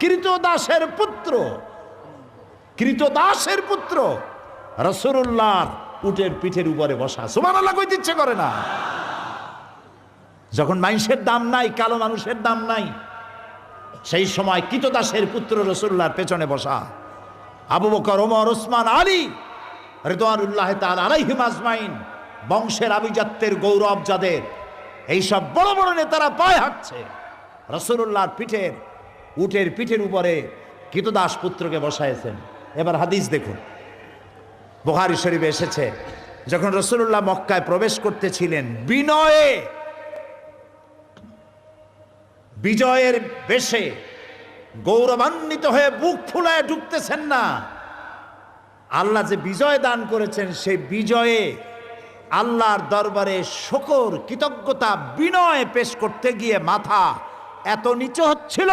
কৃতদাসের পুত্র, কৃতদাসের পুত্র রাসূলুল্লাহর উটের পিঠের উপরে বসা। সুবহানাল্লাহ কইতে ইচ্ছে করে না? যখন মানুষের দাম নাই, কালো মানুষের দাম নাই, সেই সময় কৃতদাসের পুত্র রাসূলুল্লাহর পেছনে বসা। আবু বকর, ওমর, ওসমান, আলী রিদওয়ানুল্লাহ তাআলা আলাইহিম আজমাইন, বংশের আভিজাত্যের গৌরব যাদের, এইসব বড় বড় নেতারা পায়ে হাঁটছে, রাসূলুল্লাহর পিঠের উটের পিঠের উপরে কৃতদাস পুত্রকে বসাইছেন। এবার হাদিস দেখুন, বুখারী শরীফে এসেছে, যখন রাসূলুল্লাহ মক্কায় প্রবেশ করতেছিলেন বিনয়ে, বিজয়ের বেশে গৌরবান্বিত হয়ে বুক ফুলায় ঢুকতেছেন না, আল্লাহ যে বিজয় দান করেছেন সেই বিজয়ে আল্লাহর দরবারে শুকর, কৃতজ্ঞতা, বিনয় পেশ করতে গিয়ে মাথা এত নিচু হচ্ছিল